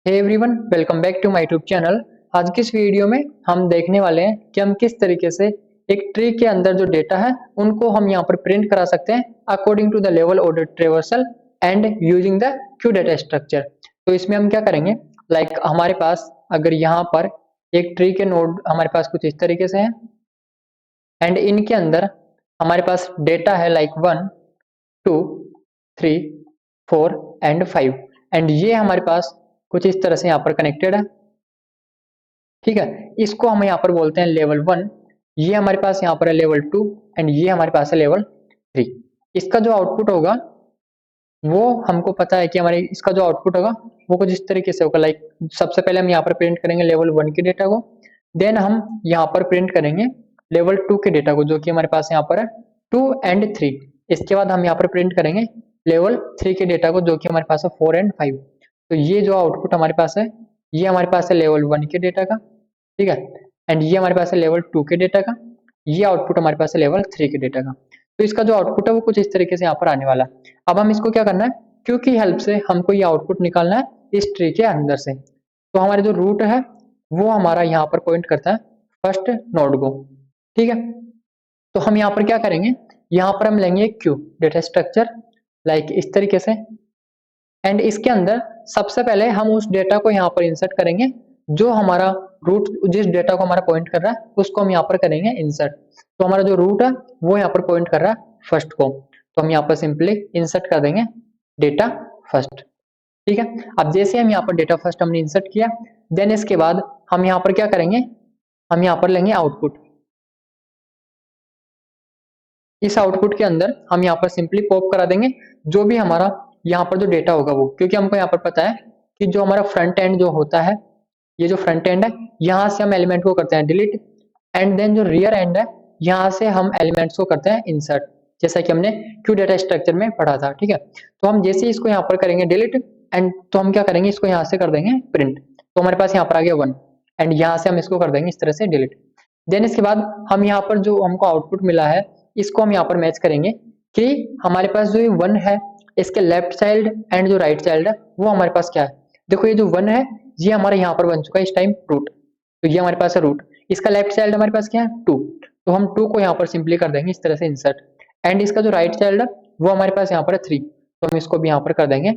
Hey everyone, welcome back to my YouTube channel. आज की इस वीडियो में हम देखने वाले हैं कि हम किस तरीके से एक ट्री के अंदर जो डेटा है उनको हम यहाँ पर प्रिंट करा सकते हैं according to the level order traversal and using the queue data structure. तो इसमें हम क्या करेंगे, हमारे पास अगर यहाँ पर एक ट्री के नोड हमारे पास कुछ इस तरीके से है एंड इनके अंदर हमारे पास डेटा है लाइक 1, 2, 3, 4 एंड 5 एंड ये हमारे पास कुछ इस तरह से यहाँ पर कनेक्टेड है। ठीक है, इसको हम यहाँ पर बोलते हैं लेवल 1। ये हमारे पास यहाँ पर है लेवल 2 एंड ये हमारे पास है लेवल 3। इसका जो आउटपुट होगा वो हमको पता है कि हमारे इसका जो आउटपुट होगा वो कुछ इस तरीके से होगा। सबसे पहले हम यहाँ पर प्रिंट करेंगे लेवल 1 के डेटा को, देन हम यहाँ पर प्रिंट करेंगे लेवल 2 के डेटा को जो कि हमारे पास यहाँ पर है 2 एंड 3। इसके बाद हम यहाँ पर प्रिंट करेंगे लेवल 3 के डेटा को जो कि हमारे पास है 4 एंड 5। तो ये जो आउटपुट हमारे पास है ये हमारे पास है लेवल 1 के डेटा का, ठीक है, एंड ये हमारे पास है लेवल 2 के डेटा का। ये आउटपुट हमारे पास है लेवल 3 के डेटा का। तो इसका जो आउटपुट है वो कुछ इस तरीके से यहाँ पर आने वाला है। अब हम इसको क्या करना है, क्यू की हेल्प से हमको ये आउटपुट निकालना है इस ट्री के अंदर से। तो हमारे जो रूट है वो हमारा यहाँ पर पॉइंट करता है फर्स्ट नोड को, ठीक है। तो हम यहाँ पर क्या करेंगे, यहाँ पर हम लेंगे क्यू डेटा स्ट्रक्चर लाइक इस तरीके से एंड इसके अंदर सबसे पहले हम उस डेटा को यहाँ पर इंसर्ट करेंगे जो हमारा रूट जिस डेटा को हमारा पॉइंट कर रहा है उसको हम यहाँ पर करेंगे इंसर्ट। तो हमारा जो रूट है वो यहाँ पर पॉइंट कर रहा है फर्स्ट को, तो हम यहाँ पर सिंपली इंसर्ट कर देंगे डेटा फर्स्ट, ठीक है। अब जैसे हम यहाँ पर डेटा फर्स्ट हमने इंसर्ट किया, देन इसके बाद हम यहाँ पर क्या करेंगे, हम यहाँ पर लेंगे आउटपुट। इस आउटपुट के अंदर हम यहाँ पर सिंपली पॉप करा देंगे जो भी हमारा यहाँ पर जो डेटा होगा वो, क्योंकि हमको यहाँ पर पता है कि जो हमारा फ्रंट एंड जो होता है, ये जो फ्रंट एंड है यहाँ से हम एलिमेंट को करते हैं डिलीट एंड देन जो रियर एंड है यहाँ से हम एलिमेंट्स को करते हैं इंसर्ट, जैसा कि हमने क्यू डेटा स्ट्रक्चर में पढ़ा था, ठीक है। तो हम जैसे ही इसको यहाँ पर करेंगे डिलीट एंड तो हम क्या करेंगे, इसको यहाँ से कर देंगे प्रिंट। तो हमारे पास यहाँ पर आ गया 1 एंड यहाँ से हम इसको कर देंगे इस तरह से डिलीट। देन इसके बाद हम यहाँ पर जो हमको आउटपुट मिला है इसको हम यहाँ पर मैच करेंगे कि हमारे पास जो ये 1 है इसके लेफ्ट चाइल्ड एंड जो राइट चाइल्ड है वो हमारे पास क्या है। देखो ये जो 1 है ये हमारे यहाँ पर बन चुका है इस टाइम रूट, तो ये हमारे पास है रूट। इसका लेफ्ट चाइल्ड हमारे पास क्या है 2, तो हम 2 को यहाँ पर सिंपली कर देंगे इस तरह से इंसर्ट एंड इसका जो राइट चाइल्ड है वो हमारे पास यहाँ पर है 3, तो हम इसको भी यहाँ पर कर देंगे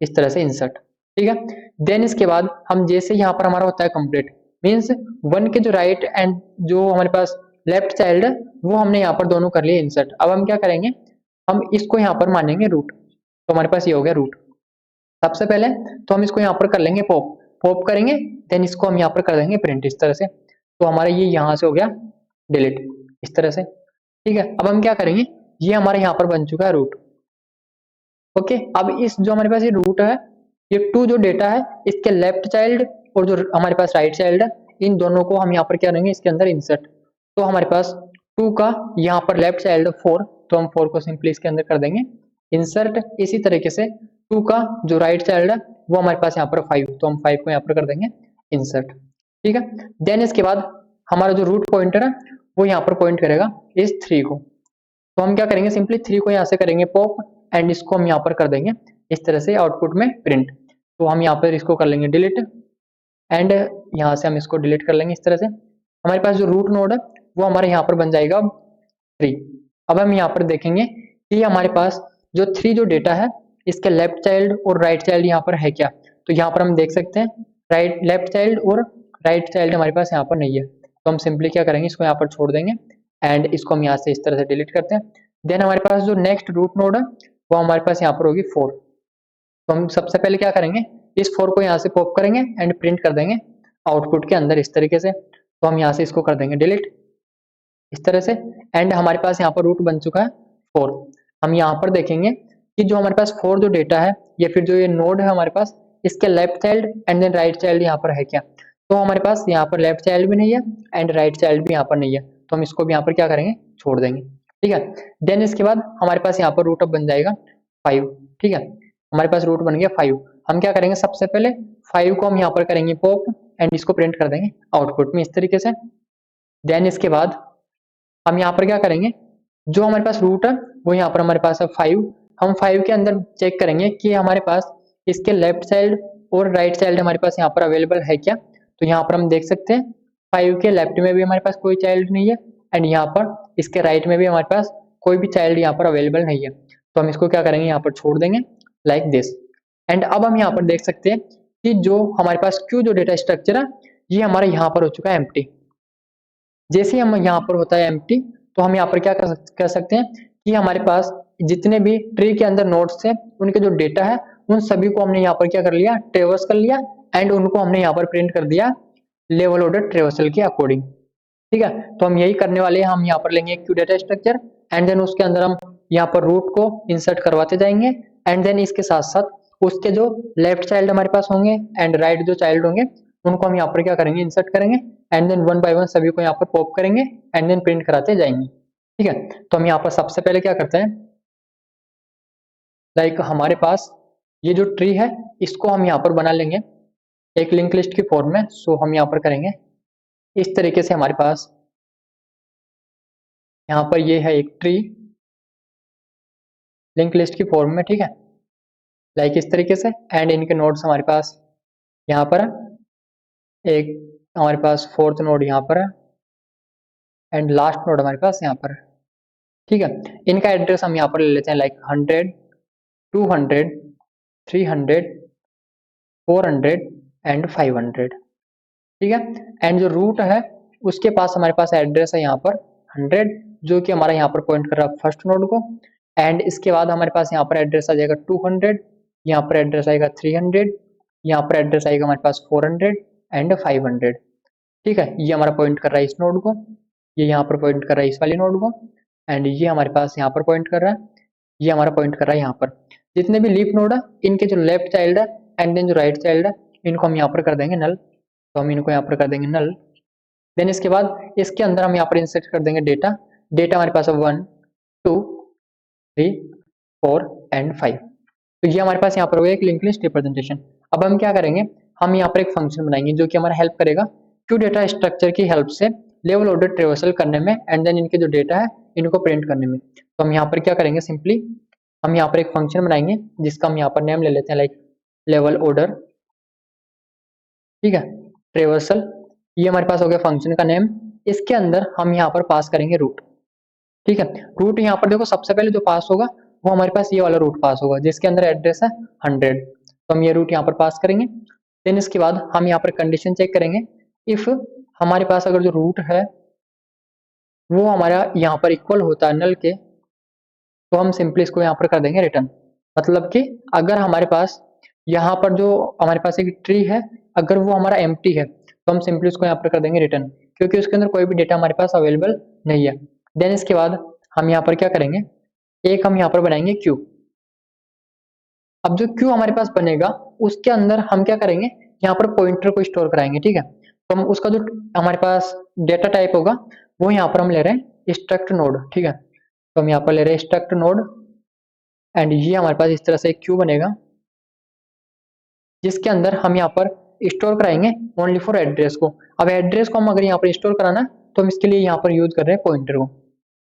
इस तरह से इंसर्ट, ठीक है। देन इसके बाद हम जैसे यहाँ पर हमारा होता है कंप्लीट मीन्स 1 के जो राइट एंड जो हमारे पास लेफ्ट चाइल्ड है वो हमने यहाँ पर दोनों कर लिए इंसर्ट। अब हम क्या करेंगे, हम इसको यहाँ पर मानेंगे रूट, तो हमारे पास ये हो गया रूट। सबसे पहले तो हम इसको यहाँ पर कर लेंगे पॉप, पॉप करेंगे देन इसको हम यहाँ पर कर देंगे प्रिंट इस तरह से, तो हमारा ये यहाँ से हो गया डिलीट इस तरह से, ठीक है। अब हम क्या करेंगे, ये हमारे यहाँ पर बन चुका है रूट, ओके। अब इस जो हमारे पास ये रूट है ये 2 जो डेटा है इसके लेफ्ट चाइल्ड और जो हमारे पास राइट चाइल्ड है इन दोनों को हम यहाँ पर क्या करेंगे इसके अंदर इंसर्ट। तो हमारे पास 2 का यहाँ पर लेफ्ट चाइल्ड 4, तो हम 4 को सिंपली इसके अंदर कर देंगे इंसर्ट। इसी तरीके से 2 का जो राइट चाइल्ड है वो हमारे पास यहाँ पर 5, तो हम 5 को यहाँ पर कर देंगे इंसर्ट, ठीक है। देन इसके बाद हमारा जो रूट पॉइंटर है वो यहाँ पर पॉइंट करेगा इस 3 को, तो हम क्या करेंगे सिंपली 3 को यहाँ से करेंगे पॉप एंड इसको हम यहाँ पर कर देंगे इस तरह से आउटपुट में प्रिंट। तो हम यहाँ पर इसको कर लेंगे डिलीट एंड यहाँ से हम इसको डिलीट कर लेंगे इस तरह से। हमारे पास जो रूट नोड है वो हमारे यहाँ पर बन जाएगा 3। अब हम यहाँ पर देखेंगे कि हमारे पास जो 3 जो डेटा है इसके लेफ्ट चाइल्ड और राइट चाइल्ड यहाँ पर है क्या। तो यहाँ पर हम देख सकते हैं लेफ्ट चाइल्ड और राइट चाइल्ड हमारे पास यहाँ पर नहीं है, तो हम सिंपली क्या करेंगे इसको यहाँ पर छोड़ देंगे एंड इसको हम यहाँ से इस तरह से डिलीट करते हैं। देन हमारे पास जो नेक्स्ट रूट नोड है वो हमारे पास यहाँ पर होगी 4, तो हम सबसे पहले क्या करेंगे इस 4 को यहाँ से पॉप करेंगे एंड प्रिंट कर देंगे आउटपुट के अंदर इस तरीके से। तो हम यहाँ से इसको कर देंगे डिलीट इस तरह से एंड हमारे पास यहाँ पर रूट बन चुका है 4। हम यहाँ पर देखेंगे कि जो हमारे पास 4 जो डेटा है या फिर जो ये नोड है हमारे पास इसके left child and then right child यहाँ पर है क्या। तो हमारे पास यहाँ पर लेफ्ट चाइल्ड भी नहीं है एंड राइट चाइल्ड भी यहाँ पर नहीं है, तो हम इसको भी यहाँ पर क्या करेंगे छोड़ देंगे, ठीक है। देन इसके बाद हमारे पास यहाँ पर रूट अब बन जाएगा 5, ठीक है। हमारे पास रूट बन गया 5। हम क्या करेंगे सबसे पहले 5 को हम यहाँ पर करेंगे पॉप एंड इसको प्रिंट कर देंगे आउटपुट में इस तरीके से। देन इसके बाद हम यहाँ पर क्या करेंगे, जो हमारे पास रूट है वो यहाँ पर हमारे पास है 5। हम 5 के अंदर चेक करेंगे कि हमारे पास इसके लेफ्ट चाइल्ड और राइट चाइल्ड हमारे पास यहाँ पर अवेलेबल है क्या, तो यहाँ पर हम देख सकते हैं 5 के लेफ्ट में भी हमारे पास कोई चाइल्ड नहीं है एंड यहाँ पर इसके राइट में भी हमारे पास कोई भी चाइल्ड यहाँ पर अवेलेबल नहीं है। तो हम इसको क्या करेंगे, यहाँ पर छोड़ देंगे लाइक दिस। एंड अब हम यहाँ पर देख सकते हैं कि जो हमारे पास क्यू जो डेटा स्ट्रक्चर है ये हमारा यहाँ पर हो चुका है एम्प्टी। जैसे ही हम यहाँ पर होता है एम्प्टी, तो हम यहाँ पर क्या कर सकते हैं कि हमारे पास जितने भी ट्री के अंदर नोड्स थे उनके जो डेटा है उन सभी को हमने यहाँ पर क्या कर लिया, ट्रेवर्स कर लिया एंड उनको हमने यहाँ पर प्रिंट कर दिया लेवल ऑर्डर ट्रेवर्सल के अकॉर्डिंग। ठीक है, तो हम यही करने वाले हैं। हम यहाँ पर लेंगे queue data structure and then उसके अंदर हम यहाँ पर रूट को इंसर्ट करवाते जाएंगे एंड देन इसके साथ साथ उसके जो लेफ्ट चाइल्ड हमारे पास होंगे एंड राइट जो चाइल्ड होंगे उनको हम यहाँ पर क्या करेंगे, इंसर्ट करेंगे and then one by one सभी को यहाँ पर पॉप करेंगे एंड देन प्रिंट कराते जाएंगे। ठीक है, तो हम यहाँ पर सबसे पहले क्या करते हैं, लाइक हमारे पास ये जो ट्री है इसको हम यहाँ पर बना लेंगे एक लिंक लिस्ट की फॉर्म में। सो हम यहाँ पर करेंगे इस तरीके से, हमारे पास यहाँ पर ये है एक ट्री लिंक लिस्ट की फॉर्म में। ठीक है, लाइक इस तरीके से एंड इनके नोड्स हमारे पास यहाँ पर है, एक हमारे पास फोर्थ नोड यहाँ पर है एंड लास्ट नोड हमारे पास यहाँ पर है। ठीक है, इनका एड्रेस हम यहाँ पर ले लेते हैं लाइक 100, 200, 300, 400 एंड 500। ठीक है, एंड जो रूट है उसके पास हमारे पास एड्रेस है यहाँ पर 100 जो कि हमारा यहाँ पर पॉइंट कर रहा है फर्स्ट नोड को एंड इसके बाद हमारे पास यहाँ पर एड्रेस आ जाएगा 200, यहाँ पर एड्रेस आएगा 300, यहाँ पर एड्रेस आएगा हमारे पास 400 एंड 500। ठीक है, ये हमारा पॉइंट कर रहा है इस नोड को, ये यहाँ पर पॉइंट कर रहा है इस वाली नोड को एंड ये हमारे पास यहाँ पर पॉइंट कर रहा है, ये हमारा पॉइंट कर रहा है यहाँ पर। जितने भी लीफ नोड है इनके जो लेफ्ट चाइल्ड है एंड देन जो राइट चाइल्ड है इनको हम यहाँ पर कर देंगे नल, तो हम इनको यहाँ पर कर देंगे नल। देन इसके बाद इसके अंदर हम यहाँ पर इंसर्ट कर देंगे डेटा। डेटा हमारे पास है 1, 2, 3, 4 एंड 5। तो ये हमारे पास यहाँ पर होगा एक लिंक लिस्ट रिप्रेजेंटेशन। अब हम क्या करेंगे, हम यहाँ पर एक फंक्शन बनाएंगे जो कि हमारा हेल्प करेगा क्यू डेटा स्ट्रक्चर की हेल्प से लेवल ऑर्डर ट्रेवर्सल करने में एंड देन इनके जो डेटा है इनको प्रिंट करने में। तो हम यहाँ पर क्या करेंगे, सिंपली हम यहाँ पर एक फंक्शन बनाएंगे जिसका हम यहाँ पर नेम ले लेते हैं लाइक लेवल ऑर्डर। ठीक है, ट्रेवर्सल ये हमारे पास हो गया फंक्शन का नेम। इसके अंदर हम यहाँ पर पास करेंगे रूट। ठीक है, रूट यहाँ पर देखो सबसे पहले जो पास होगा वो हमारे पास ये वाला रूट पास होगा जिसके अंदर एड्रेस है 100, तो हम ये रूट यहाँ पर पास करेंगे। देन इसके बाद हम यहाँ पर कंडीशन चेक करेंगे, इफ हमारे पास अगर जो रूट है वो हमारा यहाँ पर इक्वल होता है नल के, तो हम सिंपली इसको यहाँ पर कर देंगे रिटर्न। मतलब कि अगर हमारे पास यहाँ पर जो हमारे पास एक ट्री है अगर वो हमारा एम्प्टी है तो हम सिंपली उसको यहाँ पर कर देंगे रिटर्न, क्योंकि उसके अंदर कोई भी डेटा हमारे पास अवेलेबल नहीं है। देन इसके बाद हम यहाँ पर क्या करेंगे, एक हम यहाँ पर बनाएंगे क्यू। अब जो क्यू हमारे पास बनेगा उसके अंदर हम क्या करेंगे, यहाँ पर पॉइंटर को स्टोर कराएंगे। ठीक है, तो हम उसका जो हमारे पास डेटा टाइप होगा वो यहाँ पर हम ले रहे हैं स्ट्रक्ट नोड। ठीक है, तो हम यहाँ पर ले रहे हैं स्ट्रक्ट नोड एंड ये हमारे पास इस तरह से एक क्यू बनेगा जिसके अंदर हम यहाँ पर स्टोर कराएंगे ओनली फॉर एड्रेस को। अब एड्रेस को हम अगर यहाँ पर स्टोर कराना तो हम इसके लिए यहाँ पर यूज कर रहे हैं पॉइंटर को।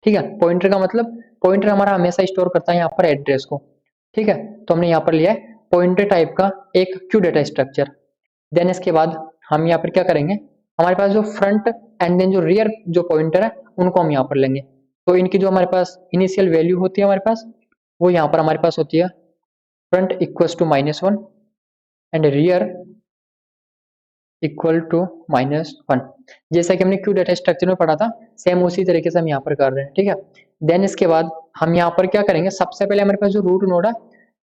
ठीक है, पॉइंटर का मतलब पॉइंटर हमारा हमेशा स्टोर करता है यहाँ पर एड्रेस को। ठीक है, तो हमने यहाँ पर लिया है पॉइंटर टाइप का एक क्यू डेटा स्ट्रक्चर। देन इसके बाद हम यहाँ पर क्या करेंगे, हमारे पास जो फ्रंट एंड देन जो रियर जो पॉइंटर है उनको हम यहाँ पर लेंगे। तो इनकी जो हमारे पास इनिशियल वैल्यू होती है हमारे पास वो यहाँ पर हमारे पास होती है front equals to -1 and rear equal to -1। जैसा कि हमने क्यू डेटा स्ट्रक्चर में पढ़ा था सेम उसी तरीके से हम यहाँ पर कर रहे हैं। ठीक है, देन इसके बाद हम यहाँ पर क्या करेंगे, सबसे पहले हमारे पास जो रूट नोड है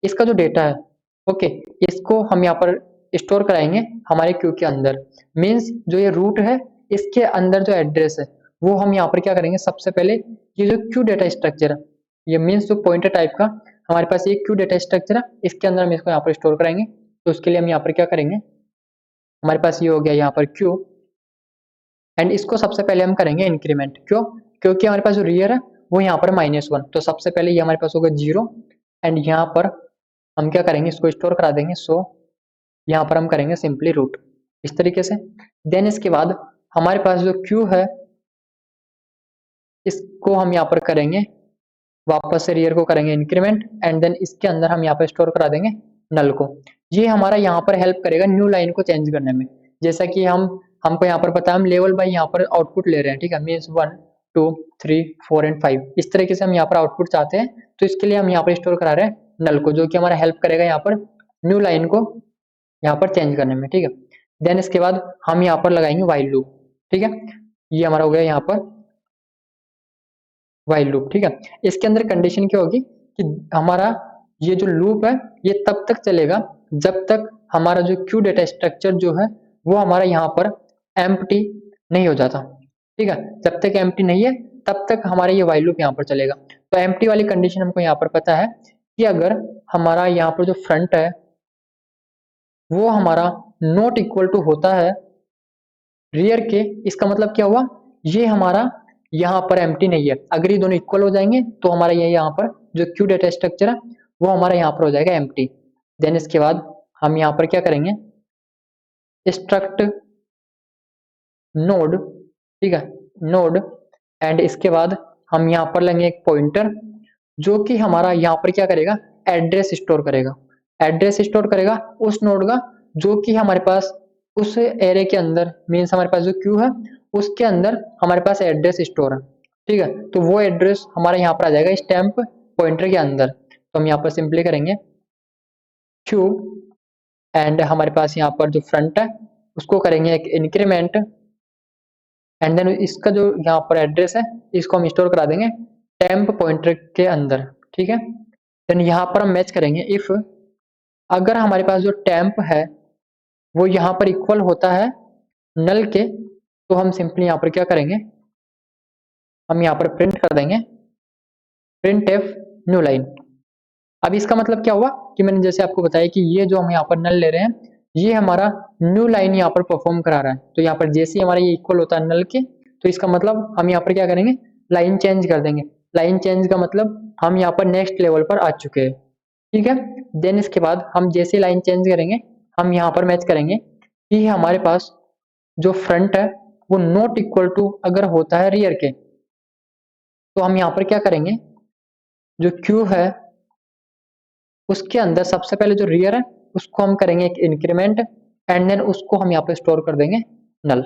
इसका जो डेटा है ओके इसको हम यहाँ पर स्टोर कराएंगे हमारे क्यू के अंदर। मीन्स जो ये रूट है इसके अंदर जो एड्रेस है वो हम यहाँ पर क्या करेंगे, सबसे पहले ये जो क्यू डेटा स्ट्रक्चर है ये मीन्स जो पॉइंटर टाइप का हमारे पास ये क्यू डेटा स्ट्रक्चर है इसके अंदर हम इसको यहाँ पर स्टोर कराएंगे। तो उसके लिए हम यहाँ पर क्या करेंगे, हमारे पास ये हो गया यहाँ पर क्यू एंड इसको सबसे पहले हम करेंगे इंक्रीमेंट। क्यों, क्योंकि हमारे पास जो रियर है वो यहाँ पर -1, तो सबसे पहले ये हमारे पास होगा 0 एंड यहाँ पर हम क्या करेंगे इसको स्टोर करा देंगे। सो यहाँ पर हम करेंगे सिंपली रूट इस तरीके से। देन इसके बाद हमारे पास जो क्यू है इसको हम यहाँ पर करेंगे वापस से रियर को करेंगे इंक्रीमेंट एंड देन इसके अंदर हम यहाँ पर स्टोर करा देंगे नल को। ये हमारा यहाँ पर हेल्प करेगा न्यू लाइन को चेंज करने में। जैसा कि हमको यहाँ पर पता है हम लेवल बाय यहाँ पर आउटपुट ले रहे हैं, ठीक है, मीन्स 1 2 3 4 एंड 5 इस तरीके से हम यहाँ पर आउटपुट चाहते हैं, तो इसके लिए हम यहाँ पर स्टोर करा रहे हैं नल को, जो कि हमारा हेल्प करेगा यहाँ पर न्यू लाइन को यहाँ पर चेंज करने में, ठीक है। देन इसके बाद हम यहाँ पर लगाएंगे व्हाइल लूप, ठीक है, ये हमारा हो गया यहाँ पर व्हाइल लूप, ठीक है। इसके अंदर कंडीशन क्या होगी कि हमारा ये जो लूप है ये तब तक चलेगा जब तक हमारा जो क्यू डेटा स्ट्रक्चर जो है वो हमारा यहाँ पर एम्प्टी नहीं हो जाता, ठीक है। जब तक एम्प्टी नहीं है तब तक हमारा ये व्हाइल लूप यहाँ पर चलेगा। तो एम्प्टी वाली कंडीशन हमको यहाँ पर पता है कि अगर हमारा यहाँ पर जो फ्रंट है वो हमारा नॉट इक्वल टू होता है रियर के, इसका मतलब क्या हुआ, ये हमारा यहाँ पर एम्प्टी नहीं है। अगर ये दोनों इक्वल हो जाएंगे तो हमारा ये यहाँ पर जो क्यू डेटा स्ट्रक्चर है वो हमारा यहाँ पर हो जाएगा एम्प्टी। देन इसके बाद हम यहाँ पर क्या करेंगे, स्ट्रक्ट नोड, ठीक है, नोड, एंड इसके बाद हम यहाँ पर लेंगे एक पॉइंटर जो कि हमारा यहाँ पर क्या करेगा, एड्रेस स्टोर करेगा। एड्रेस स्टोर करेगा उस नोड का जो कि हमारे पास उस एरे के अंदर, मीन्स हमारे पास जो क्यू है उसके अंदर हमारे पास एड्रेस स्टोर है, ठीक है। तो वो एड्रेस हमारा यहाँ पर आ जाएगा स्टैम्प पॉइंटर के अंदर। तो हम यहाँ पर सिंपली करेंगे क्यू एंड हमारे पास यहाँ पर जो फ्रंट है उसको करेंगे एक इंक्रीमेंट, एंड देन इसका जो यहाँ पर एड्रेस है इसको हम स्टोर करा देंगे टेम्प पॉइंटर के अंदर, ठीक है। देन यहाँ पर हम मैच करेंगे इफ अगर हमारे पास जो टेम्प है वो यहाँ पर इक्वल होता है नल के, तो हम सिंपली यहाँ पर क्या करेंगे, हम यहाँ पर प्रिंट कर देंगे प्रिंट एफ न्यू लाइन। अब इसका मतलब क्या हुआ कि मैंने जैसे आपको बताया कि ये जो हम यहाँ पर नल ले रहे हैं ये हमारा न्यू लाइन यहाँ पर परफॉर्म करा रहा है। तो यहाँ पर जैसे ही हमारा ये इक्वल होता है नल के, तो इसका मतलब हम यहाँ पर क्या करेंगे, लाइन चेंज कर देंगे। लाइन चेंज का मतलब हम यहाँ पर नेक्स्ट लेवल पर आ चुके हैं, ठीक है। देन इसके बाद हम जैसे लाइन चेंज करेंगे हम यहाँ पर मैच करेंगे कि हमारे पास जो फ्रंट है वो नॉट इक्वल टू अगर होता है रियर के, तो हम यहाँ पर क्या करेंगे, जो क्यू है उसके अंदर सबसे पहले जो रियर है उसको हम करेंगे एक इंक्रीमेंट, एंड देन उसको हम यहाँ पर स्टोर कर देंगे नल,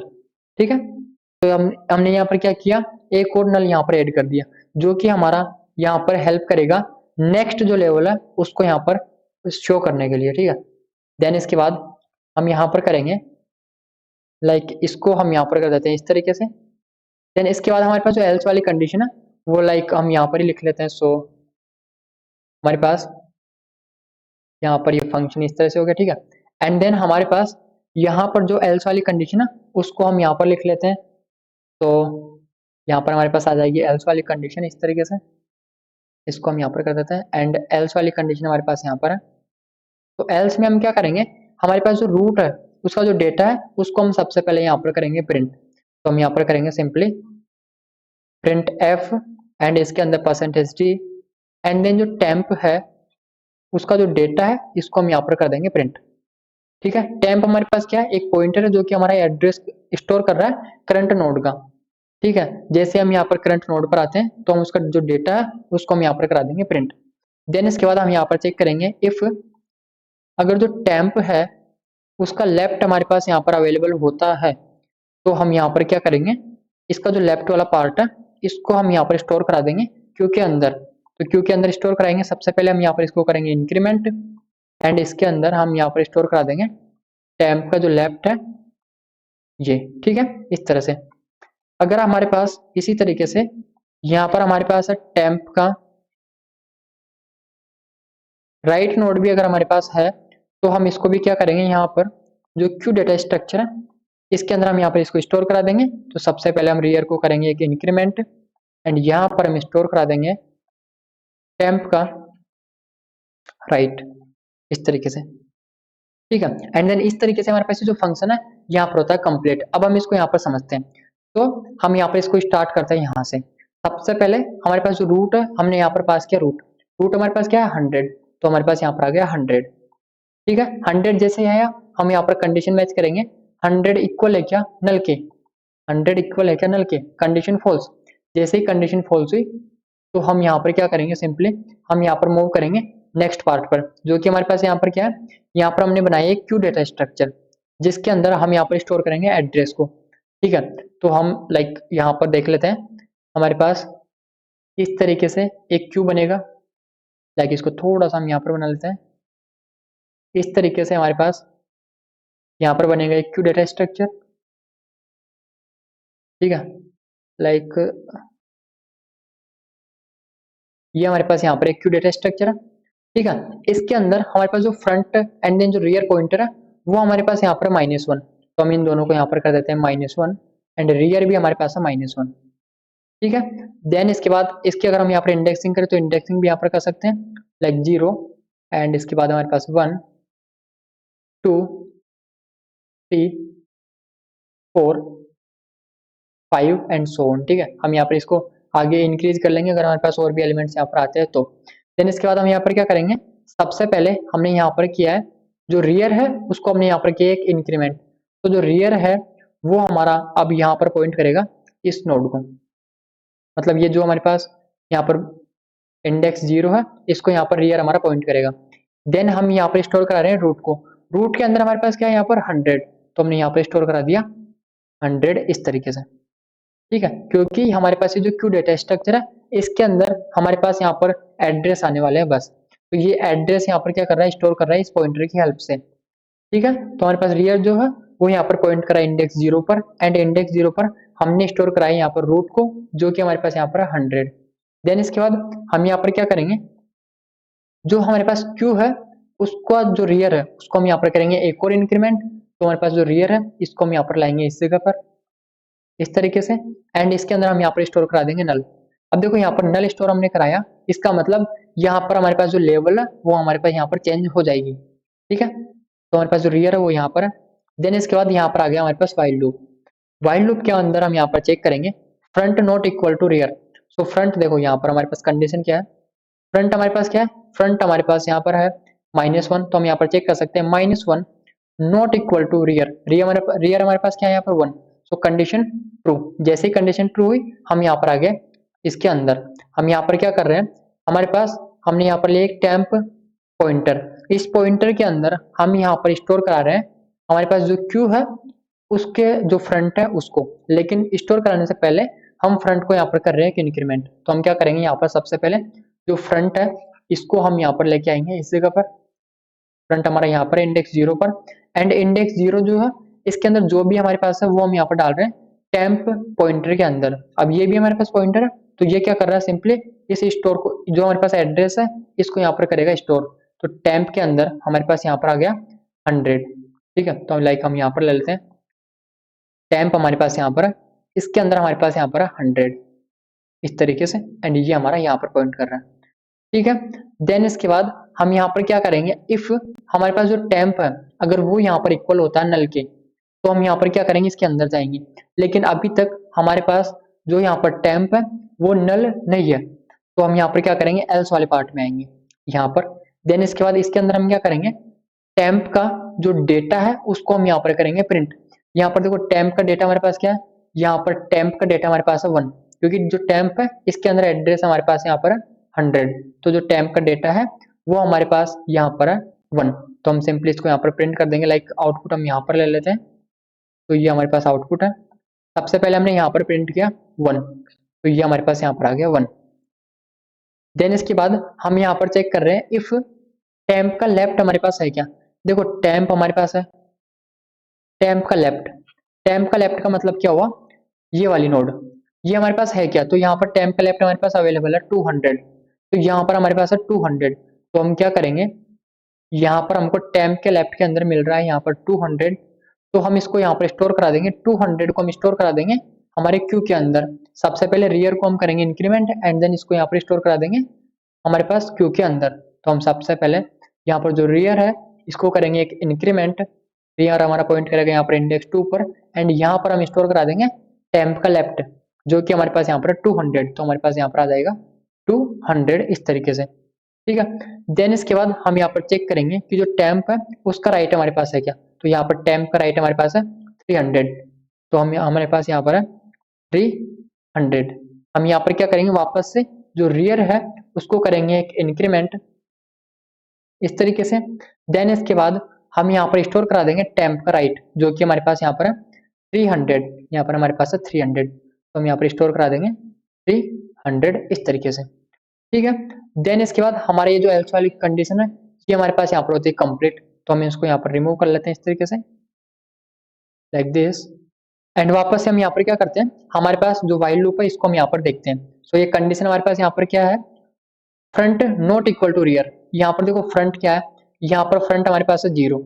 ठीक है। तो हमने यहाँ पर क्या किया, एक और नल यहाँ पर ऐड कर दिया जो कि हमारा यहाँ पर हेल्प करेगा नेक्स्ट जो लेवल है उसको यहाँ पर शो करने के लिए, ठीक है। देन इसके बाद हम यहाँ पर करेंगे लाइक इसको हम यहाँ पर कर देते हैं इस तरीके से। देन इसके बाद हमारे पास जो एल्स वाली कंडीशन है वो लाइक हम यहाँ पर ही लिख लेते हैं। सो हमारे पास यहाँ पर ये फंक्शन इस तरह से हो गया, ठीक है। एंड देन हमारे पास यहाँ पर जो एल्स वाली कंडीशन है उसको हम यहाँ पर लिख लेते हैं। तो यहाँ पर हमारे पास आ जाएगी एल्स वाली कंडीशन इस तरीके से, इसको हम यहाँ पर कर देते हैं, एंड एल्स वाली कंडीशन हमारे पास यहाँ पर है। तो एल्स में हम क्या करेंगे, हमारे पास जो रूट है उसका जो डेटा है उसको हम सबसे पहले यहाँ पर करेंगे प्रिंट। तो हम यहाँ पर करेंगे सिंपली प्रिंट एफ एंड इसके अंदर परसेंटेज डी, एंड देन जो टेम्प है उसका जो डेटा है इसको हम यहाँ पर कर देंगे प्रिंट, ठीक है। टेम्प हमारे पास क्या है, एक पॉइंटर है जो कि हमारा एड्रेस स्टोर कर रहा है करंट नोड का, ठीक है। जैसे हम यहाँ पर करंट नोड पर आते हैं तो हम उसका जो डेटा है उसको हम यहाँ पर करा देंगे प्रिंट। देन इसके बाद हम यहाँ पर चेक करेंगे इफ अगर जो टेम्प है उसका लेफ्ट हमारे पास यहाँ पर अवेलेबल होता है, तो हम यहाँ पर क्या करेंगे, इसका जो लेफ्ट वाला पार्ट है इसको हम यहाँ पर स्टोर करा देंगे क्यू के अंदर। तो क्यू के अंदर स्टोर कराएंगे, सबसे पहले हम यहाँ पर इसको करेंगे इंक्रीमेंट, एंड इसके अंदर हम यहाँ पर स्टोर करा देंगे टेम्प का जो लेफ्ट है ये, ठीक है, इस तरह से। अगर हमारे पास इसी तरीके से यहाँ पर हमारे पास है टेम्प का राइट नोड भी अगर हमारे पास है, तो हम इसको भी क्या करेंगे, यहाँ पर जो क्यू डेटा स्ट्रक्चर है इसके अंदर हम यहाँ पर इसको स्टोर करा देंगे। तो सबसे पहले हम रियर को करेंगे एक इंक्रीमेंट, एंड यहाँ पर हम स्टोर करा देंगे टेम्प का राइट इस तरीके से, ठीक है। एंड देन इस तरीके से हमारे पास जो फंक्शन है यहाँ पर होता है कंप्लीट। अब हम इसको यहाँ पर समझते हैं, तो हम यहाँ पर इसको स्टार्ट करते हैं यहाँ से। सबसे पहले हमारे पास जो रूट है हमने यहाँ पर पास किया रूट हमारे पास क्या है 100, तो हमारे पास यहाँ पर आ गया 100, ठीक है। 100 जैसे आया हम यहाँ पर कंडीशन मैच करेंगे 100 इक्वल है क्या नल के, 100 इक्वल है क्या नल के, कंडीशन फॉल्स। जैसे ही कंडीशन फॉल्स हुई तो हम यहाँ पर क्या करेंगे, सिंपली हम यहाँ पर मूव करेंगे नेक्स्ट पार्ट पर, जो कि हमारे पास यहाँ पर क्या है, यहाँ पर हमने बनाया एक क्यू डेटा स्ट्रक्चर, जिसके अंदर हम यहाँ पर स्टोर करेंगे एड्रेस को। ठीक है, तो हम लाइक यहाँ पर देख लेते हैं, हमारे पास इस तरीके से एक क्यू बनेगा। लाइक इसको थोड़ा सा हम यहाँ पर बना लेते हैं, इस तरीके से हमारे पास यहाँ पर बनेगा एक क्यू डेटा स्ट्रक्चर। ठीक है, लाइक ये हमारे पास यहाँ पर एक क्यू डेटा स्ट्रक्चर है। ठीक है, इसके अंदर हमारे पास जो फ्रंट एंड देन जो रियर पॉइंटर है वो हमारे पास यहाँ पर -1, तो हम इन दोनों को यहाँ पर कर देते हैं -1, एंड रियर भी हमारे पास है -1। ठीक है, देन इसके बाद इसकी अगर हम यहाँ पर इंडेक्सिंग करें तो इंडेक्सिंग भी यहाँ पर कर सकते हैं, लाइक 0, एंड इसके बाद हमारे पास 1 2 3 4 5 एंड सो ऑन। ठीक है, हम यहाँ पर इसको आगे इंक्रीज कर लेंगे अगर हमारे पास और भी एलिमेंट्स यहाँ पर आते हैं तो। देन इसके बाद हम यहाँ पर क्या करेंगे, सबसे पहले हमने यहाँ पर किया है जो रियर है उसको हमने यहाँ पर किया एक इंक्रीमेंट, तो जो रियर है वो हमारा अब यहाँ पर पॉइंट करेगा इस नोड को, मतलब ये जो हमारे पास यहाँ पर इंडेक्स 0 है इसको यहाँ पर रियर हमारा पॉइंट करेगा। देन हम यहाँ पर स्टोर करा रहे हैं रूट को, रूट के अंदर हमारे पास क्या है यहाँ पर 100, तो हमने यहाँ पर स्टोर करा दिया 100 इस तरीके से। ठीक है, क्योंकि हमारे पास ये जो क्यू डेटा स्ट्रक्चर है इसके अंदर हमारे पास यहाँ पर एड्रेस आने वाले हैं बस, तो ये एड्रेस यहाँ पर क्या कर रहा है, स्टोर कर रहा है इस पॉइंटर की हेल्प से। ठीक है, तो हमारे पास रियर जो है वो यहाँ पर पॉइंट करा इंडेक्स 0 पर, एंड इंडेक्स 0 पर हमने स्टोर कराया यहाँ पर रूट को, जो कि हमारे पास यहाँ पर 100। देन इसके बाद हम यहाँ पर क्या करेंगे, जो हमारे पास क्यू है उसका जो रियर है उसको हम यहाँ पर करेंगे एक और इंक्रीमेंट, तो हमारे पास जो रियर है इसको हम यहाँ पर लाएंगे इस जगह पर इस तरीके से, एंड इसके अंदर हम यहाँ पर स्टोर करा देंगे नल। अब देखो यहाँ पर नल स्टोर हमने कराया, इसका मतलब यहाँ पर हमारे पास जो लेवल है वो हमारे पास यहाँ पर चेंज हो जाएगी। ठीक है, तो हमारे पास जो रियर है वो यहाँ पर है। देन इसके बाद यहाँ पर आ गया हमारे पास वाइल लूप, वाइल लूप के अंदर हम यहाँ पर चेक करेंगे front not equal to rear. So front देखो यहाँ पर हमारे पास कंडीशन क्या है, फ्रंट हमारे पास क्या है, फ्रंट हमारे पास यहाँ पर है -1, तो हम यहाँ पर चेक कर सकते हैं -1 not equal to rear, rear हमारे पास क्या है यहाँ पर 1, सो कंडीशन ट्रू। जैसे ही कंडीशन ट्रू हुई हम यहाँ पर आ गए इसके अंदर, हम यहाँ पर क्या कर रहे हैं, हमारे पास हमने यहाँ पर लिया एक टेम्प पॉइंटर, इस पॉइंटर के अंदर हम यहाँ पर स्टोर करा रहे हैं हमारे पास जो क्यू है उसके जो फ्रंट है उसको, लेकिन स्टोर कराने से पहले हम फ्रंट को यहाँ पर कर रहे हैं एक इंक्रीमेंट, तो हम क्या करेंगे यहाँ पर सबसे पहले जो फ्रंट है इसको हम यहाँ पर लेके आएंगे इस जगह पर, फ्रंट हमारा यहाँ पर इंडेक्स 0 पर, एंड इंडेक्स 0 जो है इसके अंदर जो भी हमारे पास है वो हम यहाँ पर डाल रहे हैं टेम्प पॉइंटर के अंदर। अब ये भी हमारे पास पॉइंटर है, तो ये क्या कर रहा है, सिंपली इस स्टोर को जो हमारे पास एड्रेस है इसको यहाँ पर करेगा स्टोर, तो टेम्प के अंदर हमारे पास यहाँ पर आ गया 100। ठीक है, तो लाइक हम यहाँ पर ले लेते हैं टेम्प हमारे पास यहाँ पर है, इसके अंदर हमारे पास यहाँ पर है 100 इस तरीके से, एंड ये हमारा यहाँ पर पॉइंट कर रहा है। ठीक है, देन इसके बाद हम यहाँ पर क्या करेंगे, इफ हमारे पास जो टेम्प है अगर वो यहाँ पर इक्वल होता है नल के, तो हम यहाँ पर क्या करेंगे इसके अंदर जाएंगे, लेकिन अभी तक हमारे पास जो यहाँ पर टेम्प है वो नल नहीं है, तो हम यहाँ पर क्या करेंगे एल्स वाले पार्ट में आएंगे यहाँ पर। देन इसके बाद इसके अंदर हम क्या करेंगे, टेम्प का जो डेटा है उसको हम यहाँ पर करेंगे प्रिंट। यहाँ पर देखो टेम्प का डेटा हमारे पास क्या है, यहाँ पर टेम्प का डेटा हमारे पास है 1, क्योंकि जो टेम्प है इसके अंदर एड्रेस हमारे पास यहाँ पर है 100, तो जो टेम्प का डेटा है वो हमारे पास यहाँ पर है 1, तो हम सिंपली इसको यहाँ पर प्रिंट कर देंगे। लाइक आउटपुट हम यहाँ पर ले लेते हैं, तो ये हमारे पास आउटपुट है, सबसे पहले हमने यहाँ पर प्रिंट किया 1, तो ये हमारे पास यहाँ पर आ गया 1। देन इसके बाद हम यहाँ पर चेक कर रहे हैं इफ टेम्प का लेफ्ट हमारे पास है क्या, देखो टेम्प हमारे पास है, टेम्प का लेफ्ट, टेम्प का लेफ्ट का मतलब क्या हुआ, ये वाली नोड ये हमारे पास है क्या, तो यहाँ पर टेम्प का लेफ्ट हमारे पास अवेलेबल है 200, तो यहाँ पर हमारे पास है 200, तो हम क्या करेंगे, यहाँ पर हमको टेम्प के लेफ्ट के अंदर मिल रहा है यहाँ पर 200, तो हम इसको यहाँ पर स्टोर करा देंगे, 200 को हम स्टोर करा देंगे हमारे क्यू के अंदर। सबसे पहले रियर को हम करेंगे इंक्रीमेंट, एंड देन इसको यहाँ पर स्टोर करा देंगे हमारे पास क्यू के अंदर। तो हम सबसे पहले यहाँ पर जो रियर है इसको करेंगे एक इंक्रीमेंट, रियर हमारा पॉइंट करेगा यहाँ पर इंडेक्स 2 पर, एंड यहाँ पर हम स्टोर करा देंगे टेम्प का लेफ्ट जो कि हमारे पास यहाँ पर 200, तो हमारे पास यहाँ पर आ जाएगा 200 इस तरीके से। ठीक है, देन इसके बाद हम यहाँ पर चेक करेंगे कि जो टेम्प है उसका राइट हमारे पास है क्या, तो यहाँ पर टेम्प का राइट हमारे पास है 300, तो हम हमारे पास यहाँ पर है 300। हम यहाँ पर क्या करेंगे, वापस से जो रियर है उसको करेंगे एक इंक्रीमेंट, इस तरीके से। देन इसके बाद हम यहाँ पर स्टोर करा देंगे टेम्प का राइट, जो कि हमारे पास यहाँ पर है 300, यहाँ पर हमारे पास है 300, तो हम यहाँ पर स्टोर करा देंगे 300 इस तरीके से, ठीक है। देन इसके बाद हमारे ये जो एल्स वाली कंडीशन है ये हमारे पास यहाँ पर होती है कंप्लीट, तो हम इसको यहाँ पर रिमूव कर लेते हैं इस तरीके से, लाइक दिस। एंड वापस से हम यहाँ पर क्या करते हैं, हमारे पास जो वाइल लूप है इसको हम यहाँ पर देखते हैं। सो ये कंडीशन हमारे पास यहाँ पर क्या है, front not equal to rear. यहाँ पर देखो फ्रंट क्या है, यहाँ पर फ्रंट हमारे पास है 0,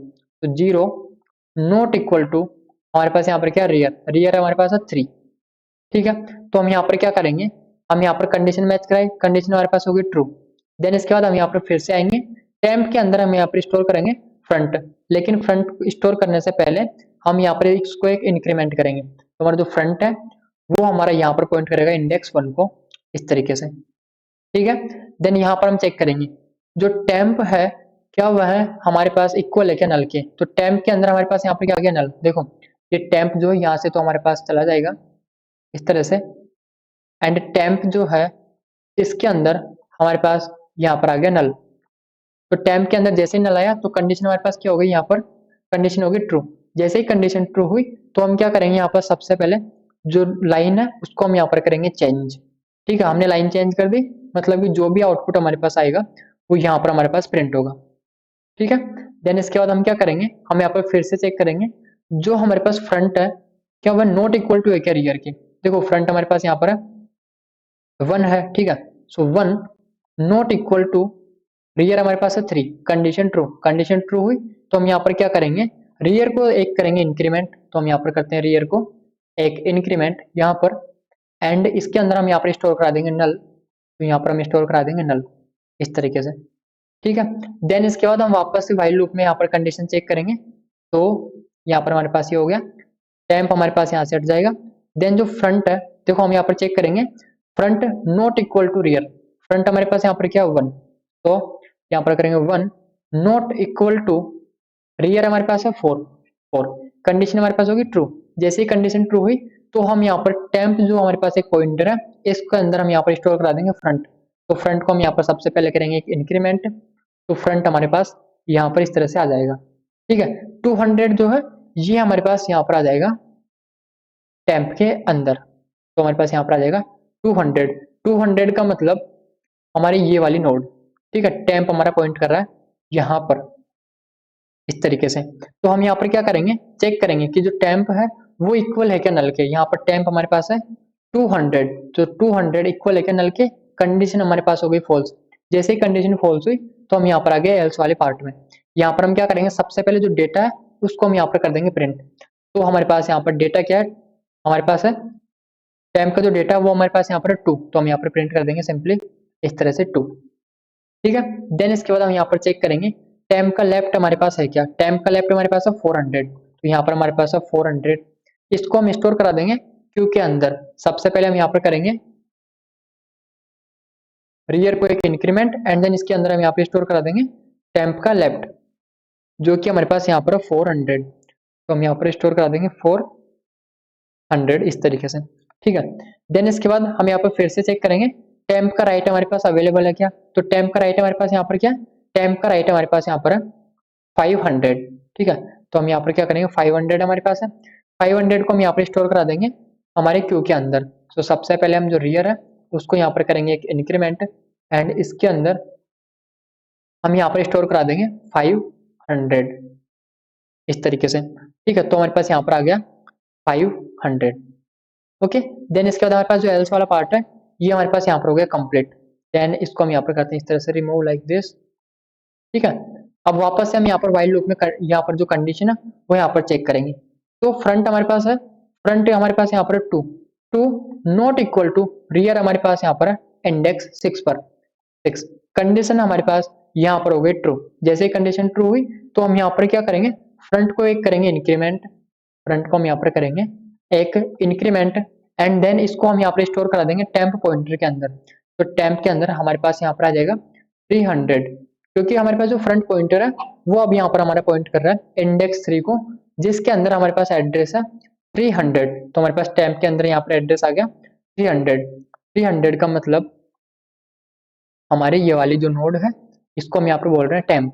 तो 0 नॉट इक्वल टू हमारे पास यहाँ पर क्या रियर, रियर हमारे पास है 3, ठीक है। तो हम यहाँ पर क्या करेंगे, हम यहाँ पर कंडीशन मैच कराए, कंडीशन हमारे पास होगी ट्रू। देन इसके बाद हम यहाँ पर फिर से आएंगे, टेम्प के अंदर हम यहाँ पर स्टोर करेंगे फ्रंट, लेकिन फ्रंट स्टोर करने से पहले हम यहाँ पर इसको एक इंक्रीमेंट करेंगे, तो हमारा जो फ्रंट है वो हमारा यहाँ पर पॉइंट करेगा इंडेक्स 1 को इस तरीके से, ठीक है। देन यहाँ पर हम चेक करेंगे जो टेम्प है क्या वह हमारे पास इक्वल है क्या नल के, तो टेम्प के अंदर हमारे पास यहाँ पर क्या आ गया नल, देखो ये टेम्प जो है यहाँ से तो हमारे पास चला जाएगा इस तरह से, एंड टेम्प जो है इसके अंदर हमारे पास यहाँ पर आ गया नल, तो टेम्प के अंदर जैसे ही नल आया तो कंडीशन हमारे पास क्या हो गई, यहाँ पर कंडीशन होगी ट्रू। जैसे ही कंडीशन ट्रू हुई तो हम क्या करेंगे, यहाँ पर सबसे पहले जो लाइन है उसको हम यहाँ पर करेंगे चेंज, ठीक है। हमने लाइन चेंज कर दी, मतलब कि जो भी आउटपुट हमारे पास आएगा वो यहाँ पर हमारे पास प्रिंट होगा, ठीक है। देन इसके बाद हम क्या करेंगे, हम यहाँ पर फिर से चेक करेंगे जो हमारे पास फ्रंट है क्या वह नॉट इक्वल टू है क्या रियर के, देखो फ्रंट हमारे पास यहाँ पर है 1 है, ठीक है। सो 1 नॉट इक्वल टू रियर हमारे पास है 3, कंडीशन ट्रू, कंडीशन ट्रू हुई तो हम यहाँ पर क्या करेंगे, रियर को एक करेंगे इंक्रीमेंट, तो हम यहाँ पर करते हैं रियर को एक इंक्रीमेंट यहाँ पर, एंड इसके अंदर हम यहाँ पर स्टोर करा देंगे नल, तो यहाँ पर हम स्टोर करा देंगे नल इस तरीके से, ठीक है। देन इसके बाद हम वापस से व्हाइल लूप में यहाँ पर कंडीशन चेक करेंगे, तो यहाँ पर हमारे पास ये हो गया, टेम्प हमारे पास यहाँ से हट जाएगा। देन जो फ्रंट है देखो हम यहाँ पर चेक करेंगे, front not equal to rear, front हमारे पास यहाँ पर क्या 1, तो यहाँ पर करेंगे 1 नॉट इक्वल टू रियर हमारे पास है 4, कंडीशन हमारे पास होगी ट्रू। जैसे ही कंडीशन ट्रू हुई तो हम यहाँ पर टेम्प जो हमारे पास एक पॉइंटर है इसके अंदर हम यहाँ पर स्टोर करा देंगे फ्रंट, तो फ्रंट को हम यहाँ पर सबसे पहले करेंगे एक इंक्रीमेंट, तो फ्रंट हमारे पास यहाँ पर इस तरह से आ जाएगा, ठीक है। 200 जो है ये हमारे पास यहाँ पर आ जाएगा टेम्प के अंदर, तो हमारे पास यहाँ पर आ जाएगा 200, 200 का मतलब हमारी ये वाली नोड, ठीक है। टेम्प हमारा पॉइंट कर रहा है यहाँ पर इस तरीके से, तो हम यहाँ पर क्या करेंगे, चेक करेंगे कि जो टेम्प है वो इक्वल है क्या नल के, यहाँ पर टेम्प हमारे पास है 200, तो 200 इक्वल है क्या नल के, कंडीशन हमारे पास हो गई फॉल्स। जैसे ही कंडीशन फॉल्स हुई तो हम यहाँ पर आ गए एल्स वाले पार्ट में, यहाँ पर हम क्या करेंगे, सबसे पहले जो डेटा है उसको हम यहाँ पर कर देंगे प्रिंट, तो हमारे पास यहाँ पर डेटा क्या है, हमारे पास है टेम्प का जो डेटा है वो हमारे पास यहाँ पर 2, तो हम यहाँ पर प्रिंट कर देंगे सिंपली इस तरह से 2, ठीक है। देन इसके बाद हम यहाँ पर चेक करेंगे टेम्प का लेफ्ट हमारे पास है क्या, टेम्प का लेफ्ट हमारे पास है 400, तो यहाँ पर हमारे पास है 400, इसको हम स्टोर करा देंगे क्यू के अंदर। सबसे पहले हम यहाँ पर करेंगे रियर को एक इंक्रीमेंट, एंड देन इसके अंदर हम यहाँ पर स्टोर करा देंगे टेम्प का लेफ्ट जो कि हमारे पास यहाँ पर 400, तो हम यहाँ पर स्टोर करा देंगे 400 इस तरीके से, ठीक है। देन इसके बाद हम यहाँ पर फिर से चेक करेंगे टेम्प का राइट हमारे पास अवेलेबल है क्या, तो टेम्प का राइट हमारे पास यहाँ पर क्या, टेम्प का राइट हमारे पास यहाँ पर है 500, ठीक है। तो हम यहाँ पर क्या करेंगे 500 हमारे पास है, 500 को हम यहाँ पर स्टोर करा देंगे हमारे क्यू के अंदर। तो सबसे पहले हम जो रियर है उसको यहाँ पर करेंगे एक इंक्रीमेंट, एंड इसके अंदर हम यहाँ पर स्टोर करा देंगे 500 इस तरीके से, ठीक है। तो हमारे पास यहाँ पर आ गया 500, ओके। देन इसके बाद हमारे पास जो एल्स वाला पार्ट है ये हमारे पास यहाँ पर हो गया कंप्लीट। देन इसको हम यहाँ पर करते हैं इस तरह से रिमूव लाइक दिस, ठीक है। अब वापस से हम यहाँ पर व्हाइल लूप में यहाँ पर जो कंडीशन है वो यहाँ पर चेक करेंगे, तो फ्रंट हमारे पास है, फ्रंट हमारे पास यहाँ पर 2 नॉट इक्वल टू रियर हमारे पास यहाँ पर है इंडेक्स 6 पर 6, कंडीशन हमारे पास यहाँ पर हो गई ट्रू। जैसे ही कंडीशन ट्रू हुई तो हम यहाँ पर क्या करेंगे, फ्रंट को एक करेंगे इंक्रीमेंट, फ्रंट को हम यहाँ पर करेंगे एक इंक्रीमेंट, एंड देन इसको हम यहाँ पर स्टोर करा देंगे टेम्प पॉइंटर के अंदर, तो टेम्प के अंदर हमारे पास यहाँ पर आ जाएगा 300, क्योंकि हमारे पास जो फ्रंट पॉइंटर है वो अब यहाँ पर हमारा पॉइंट कर रहा है इंडेक्स 3 को, जिसके अंदर हमारे पास एड्रेस है 300, तो हमारे पास टेम्प के अंदर यहाँ पर एड्रेस आ गया 300 का मतलब हमारे ये वाली जो नोड है इसको हम यहाँ पर बोल रहे हैं टेम्प,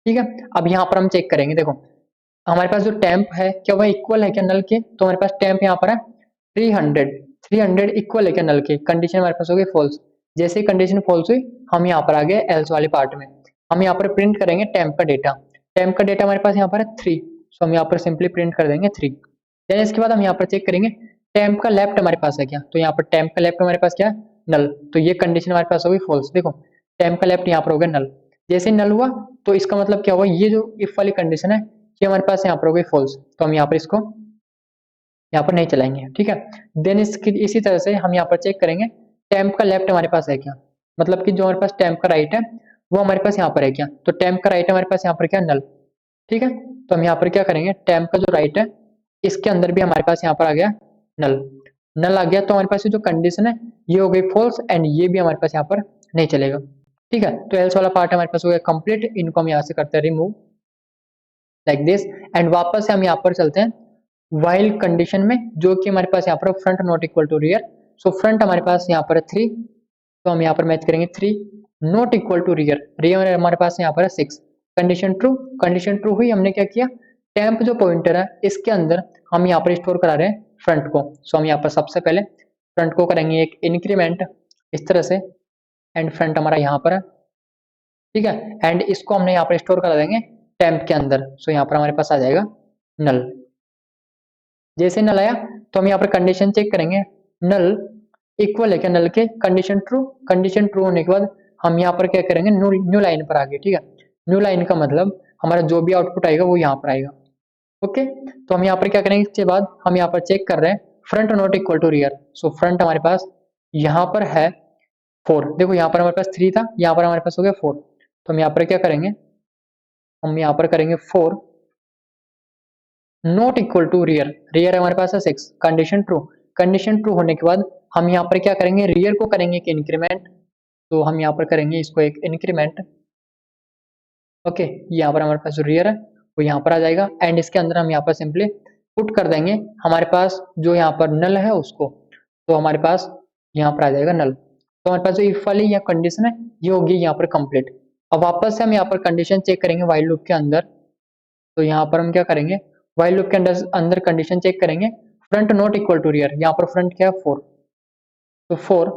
ठीक है। अब यहाँ पर हम चेक करेंगे, देखो हमारे पास जो टेम्प है क्या वह इक्वल है क्या नल के, तो हमारे पास टेम्प यहाँ पर है 300, 300 इक्वल है क्या नल के, कंडीशन हमारे पास हो गई फॉल्स। जैसे ही कंडीशन फॉल्स हुई हम यहाँ पर आ गए एल्स वाले पार्ट में। हम यहाँ पर प्रिंट करेंगे टेम्प का डेटा, टेम्प का डेटा हमारे पास यहाँ पर है 3, सो हम यहाँ पर सिंपली प्रिंट कर देंगे 3। देन इसके बाद हम यहाँ पर चेक करेंगे टेम्प का लेफ्ट हमारे पास है क्या, तो यहाँ पर टेम्प का लेफ्ट हमारे पास क्या है नल, तो ये कंडीशन हमारे पास होगी फॉल्स। देखो टेम्प का लेफ्ट यहाँ पर हो गया नल, जैसे नल हुआ तो इसका मतलब क्या हुआ, ये जो इफ वाली कंडीशन है ये हमारे पास यहाँ पर हो गई फॉल्स, तो हम यहाँ पर इसको यहाँ पर नहीं चलाएंगे, ठीक है। देन इसकी इसी तरह से हम यहाँ पर चेक करेंगे टेम्प का लेफ्ट हमारे पास है क्या, मतलब कि जो हमारे पास टेम्प का राइट है वो हमारे पास यहाँ पर है क्या, तो टेम्प का राइट हमारे पास यहाँ पर क्या नल, ठीक है। तो हम यहाँ पर क्या करेंगे टेम्प का जो राइट है इसके अंदर भी हमारे पास यहाँ पर आ गया नल, नल आ गया तो हमारे पास ये जो कंडीशन है ये हो गई फॉल्स एंड ये भी हमारे पास यहाँ पर नहीं चलेगा, ठीक है। तो एल्स वाला पार्ट हमारे पास हो गया कंप्लीट, इनको हम यहाँ से करते हैं रिमूव लाइक दिस। एंड वापस से हम यहाँ पर चलते हैं वाइल कंडीशन में, जो कि हमारे पास यहाँ पर front not equal to rear, so front हमारे पास यहाँ पर है 3, तो हम यहाँ पर मैच करेंगे 3 not equal to rear, rear हमारे पास यहाँ पर है 6। कंडीशन ट्रू, कंडीशन ट्रू हुई, हमने क्या किया टेम्प जो पॉइंटर है इसके अंदर हम यहाँ पर स्टोर करा रहे हैं फ्रंट को, सो हम यहाँ पर सबसे पहले फ्रंट को करेंगे एक इंक्रीमेंट इस तरह से, एंड फ्रंट हमारा यहाँ पर है, ठीक है। एंड इसको हमने यहाँ पर स्टोर करा देंगे टेम्प के अंदर, सो यहाँ पर हमारे पास आ जाएगा नल। जैसे नल आया तो हम यहाँ पर कंडीशन चेक करेंगे नल इक्वल है क्या नल के, कंडीशन ट्रू, कंडीशन ट्रू होने के बाद हम यहाँ पर क्या करेंगे न्यू लाइन पर आगे, ठीक है। न्यू लाइन का मतलब हमारा जो भी आउटपुट आएगा वो यहाँ पर आएगा, ओके। तो हम यहाँ पर क्या करेंगे इसके बाद हम यहाँ पर चेक कर रहे हैं front not equal to rear, so front हमारे पास यहाँ पर है 4, देखो यहाँ पर हमारे पास 3 था, यहाँ पर हमारे पास हो गया 4, तो हम यहाँ पर क्या करेंगे हम यहाँ पर करेंगे 4 not equal to rear, rear हमारे पास है 6, कंडीशन ट्रू, कंडीशन ट्रू होने के बाद हम यहाँ पर क्या करेंगे रियर को करेंगे एक इंक्रीमेंट, तो हम यहाँ पर करेंगे इसको एक इंक्रीमेंट, ओके। यहाँ पर हमारे पास जो रियर है वो यहाँ पर आ जाएगा एंड इसके अंदर हम यहाँ पर सिंपली पुट कर देंगे हमारे पास जो यहाँ पर नल है उसको, तो हमारे पास यहाँ पर आ जाएगा नल। तो हमारे पास जो इफ वाली या कंडीशन है ये होगी यहाँ पर कंप्लीट। अब वापस से हम यहाँ पर कंडीशन चेक करेंगे वाइल लूप के अंदर, तो यहाँ पर हम क्या करेंगे वाइल लूप के अंदर कंडीशन चेक करेंगे front not equal to rear, यहाँ पर फ्रंट क्या है 4, तो 4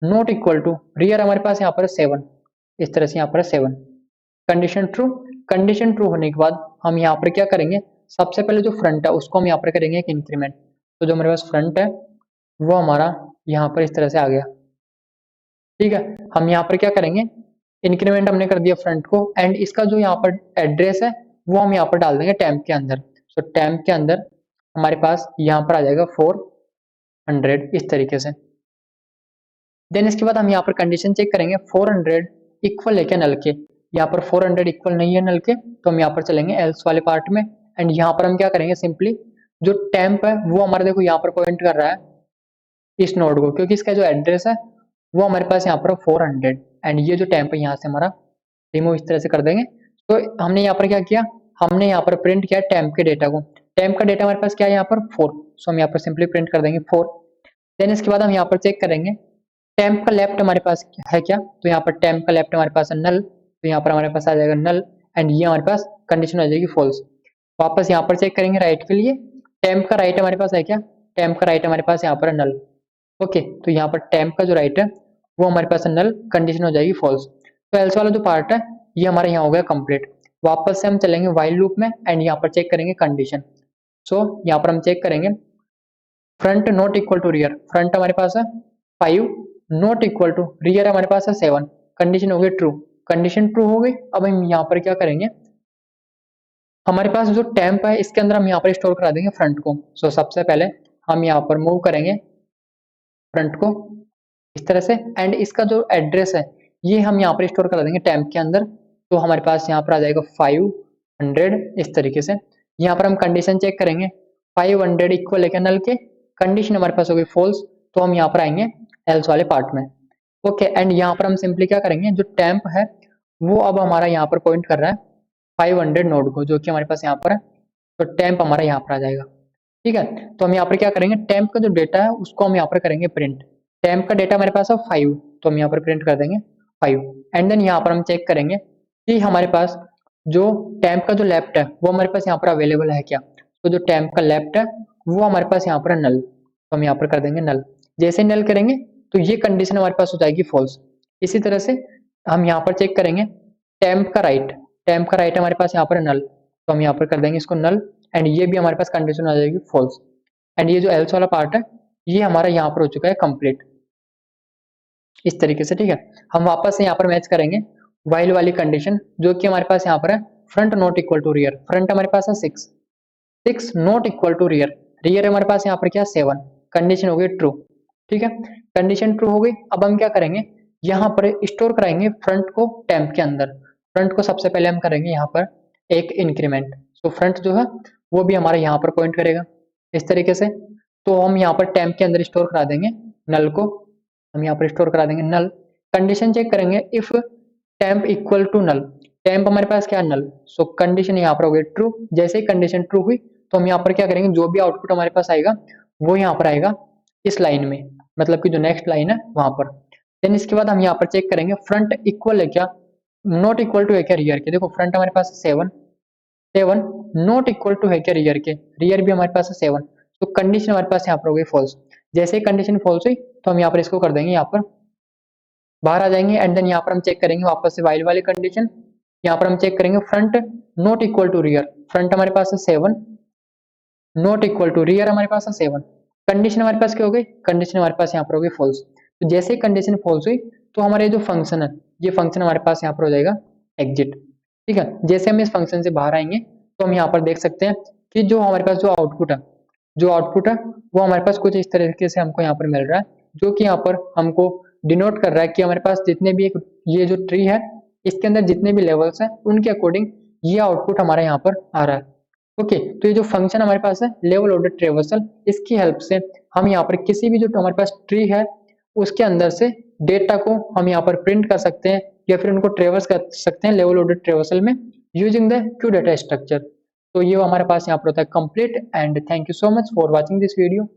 नॉट इक्वल टू रियर हमारे पास यहाँ पर 7, इस तरह से यहाँ पर 7, कंडीशन ट्रू, कंडीशन ट्रू होने के बाद हम यहाँ पर क्या करेंगे सबसे पहले जो फ्रंट है उसको हम यहाँ पर करेंगे एक इंक्रीमेंट, तो जो हमारे पास फ्रंट है वो हमारा यहाँ पर इस तरह से आ गया, ठीक है। हम यहाँ पर क्या करेंगे इंक्रीमेंट हमने कर दिया फ्रंट को एंड इसका जो यहाँ पर एड्रेस है वो हम यहाँ पर डाल देंगे टेम्प के अंदर, सो टेम्प के अंदर हमारे पास यहाँ पर आ जाएगा 400 इस तरीके से। देन इसके बाद हम यहाँ पर कंडीशन चेक करेंगे 400 इक्वल है क्या नल के, यहाँ पर 400 इक्वल नहीं है नल के, तो हम यहाँ पर चलेंगे एल्स वाले पार्ट में एंड यहाँ पर हम क्या करेंगे सिंपली जो टेम्प है वो हमारे देखो यहाँ पर पॉइंट कर रहा है इस नोड को, क्योंकि इसका जो एड्रेस है वो हमारे पास यहाँ पर 400 एंड ये जो टेम्प है यहाँ से हमारा रिमूव इस तरह से कर देंगे। तो हमने यहाँ पर क्या किया हमने यहाँ पर प्रिंट किया टेम्प के डेटा को, टेम्प का डेटा हमारे पास क्या है यहाँ पर 4, सो हम यहाँ पर सिंपली प्रिंट कर देंगे 4। देन इसके बाद हम यहाँ पर चेक करेंगे टेम्प का लेफ्ट हमारे पास है क्या, तो यहाँ पर टेम्प का लेफ्ट हमारे पास है नल, तो यहाँ पर हमारे पास आ जाएगा नल एंड ये हमारे पास कंडीशन हो जाएगी फॉल्स। वापस यहाँ पर चेक करेंगे राइट के लिए टेम्प का राइट हमारे पास है क्या, टेम्प का राइट हमारे पास यहाँ पर है नल, ओके। तो यहाँ पर टेम्प का जो राइट है वो हमारे पास नल, कंडीशन हो जाएगी फॉल्स। तो एल्स वाला जो पार्ट है ये हमारे यहाँ हो गया कंप्लीट। वापस से हम चलेंगे वाइल लूप में एंड यहाँ पर चेक करेंगे कंडीशन, सो यहाँ पर हम चेक करेंगे front not equal to rear, front हमारे पास है 5 नॉट इक्वल टू रियर हमारे पास है 7, कंडीशन हो गई ट्रू, कंडीशन ट्रू हो गई। अब हम यहाँ पर क्या करेंगे हमारे पास जो टेम्प है इसके अंदर हम यहाँ पर स्टोर करा देंगे फ्रंट को, सो सबसे पहले हम यहाँ पर मूव करेंगे फ्रंट को इस तरह से एंड इसका जो एड्रेस है ये हम यहाँ पर स्टोर करा देंगे टेम्प के अंदर, तो हमारे पास यहाँ पर आ जाएगा 500 इस तरीके से। यहाँ पर हम कंडीशन चेक करेंगे 500 इक्वल है नल के, कंडीशन हमारे पास हो गई फॉल्स, तो हम यहाँ पर आएंगे एल्स वाले पार्ट में, ओके। एंड यहाँ पर हम सिंपली क्या करेंगे जो टेम्प है वो अब हमारा यहाँ पर पॉइंट कर रहा है 500 नोड को, जो कि हमारे पास यहाँ पर है, तो टेम्प हमारा यहाँ पर आ जाएगा, ठीक है। तो हम यहाँ पर क्या करेंगे टेम्प का जो डेटा है उसको हम यहाँ पर करेंगे प्रिंट, टेम्प का डेटा हमारे पास है 5, तो हम यहाँ पर प्रिंट कर देंगे 5 एंड देन यहाँ पर हम चेक करेंगे कि हमारे पास जो टेम्प का जो लेफ्ट है वो हमारे पास यहाँ पर अवेलेबल है क्या, तो जो टेम्प का लेफ्ट है वो हमारे पास यहाँ पर नल, तो हम यहाँ पर कर देंगे नल। जैसे नल करेंगे तो ये कंडीशन हमारे पास हो जाएगी फॉल्स। इसी तरह से हम यहाँ पर चेक करेंगे टेम्प का राइट, टेम्प का राइट हमारे पास यहाँ पर नल, तो हम यहाँ पर कर देंगे इसको नल, एंड ये भी हमारे पास कंडीशन आ जाएगी फॉल्स। एंड ये जो एल्स वाला पार्ट है ये हमारा यहाँ पर हो चुका है कंप्लीट, इस तरीके से, ठीक है। हम वापस से यहाँ पर मैच करेंगे वाइल वाली कंडीशन, जो कि हमारे पास यहाँ पर है front not equal to rear. Front हमारे पास है 6, 6 not equal to rear, rear हमारे पास यहाँ पर क्या 7, कंडीशन हो गई ट्रू, ठीक है। कंडीशन ट्रू हो गई। अब हम क्या करेंगे, यहाँ पर स्टोर कराएंगे फ्रंट को टेम्प के अंदर। फ्रंट को सबसे पहले हम करेंगे यहाँ पर एक इंक्रीमेंट, तो फ्रंट जो है वो भी हमारा यहाँ पर पॉइंट करेगा इस तरीके से। तो हम यहाँ पर टेम्प के अंदर स्टोर करा देंगे नल को, हम यहाँ पर स्टोर करा देंगे नल। कंडीशन चेक करेंगे if temp equal to null, temp हमारे पास क्या है नल, सो कंडीशन यहाँ पर हो गई ट्रू। जैसे ही कंडीशन ट्रू हुई तो हम यहाँ पर क्या करेंगे, जो भी आउटपुट हमारे पास आएगा वो यहाँ पर आएगा इस लाइन में, मतलब कि जो नेक्स्ट लाइन है वहां पर। देन इसके बाद हम यहाँ पर चेक करेंगे फ्रंट इक्वल है क्या, नॉट इक्वल टू है क्या रियर के। देखो फ्रंट हमारे पास 7, 7 नॉट इक्वल टू है क्या रियर के, रियर भी हमारे पास है 7, तो कंडीशन हमारे पास यहाँ पर हो गई फॉल्स। जैसे ही कंडीशन फॉल्स हुई तो हम यहाँ पर इसको कर देंगे, यहाँ पर बाहर आ जाएंगे। एंड देन यहाँ पर हम चेक करेंगे वापस से वाइल वाली कंडीशन, यहाँ पर हम चेक करेंगे front not equal to rear, front हमारे पास है 7 नॉट इक्वल टू रियर हमारे पास है 7, कंडीशन हमारे पास क्या हो गई, कंडीशन हमारे पास यहाँ पर हो गई फॉल्स। तो जैसे ही कंडीशन फॉल्स हुई तो हमारे जो फंक्शन है ये फंक्शन हमारे पास यहाँ पर हो जाएगा एग्जिट, ठीक है। जैसे हम इस फंक्शन से बाहर आएंगे तो हम यहाँ पर देख सकते हैं कि जो हमारे पास जो आउटपुट है, जो आउटपुट है वो हमारे पास कुछ इस तरीके से हमको यहाँ पर मिल रहा है, जो कि यहाँ पर हमको डिनोट कर रहा है कि हमारे पास जितने भी ये जो ट्री है इसके अंदर जितने भी लेवल्स हैं उनके अकॉर्डिंग ये आउटपुट हमारे यहाँ पर आ रहा है। ओके, तो ये जो फंक्शन हमारे पास है लेवल ऑर्डर ट्रेवर्सल, इसकी हेल्प से हम यहाँ पर किसी भी जो हमारे पास ट्री है उसके अंदर से डेटा को हम यहाँ पर प्रिंट कर सकते हैं या फिर उनको ट्रेवर्स कर सकते हैं लेवल ऑर्डर ट्रेवर्सल में using the queue data structure. तो ये हमारे पास यहाँ पर होता है complete. And thank you so much for watching this video.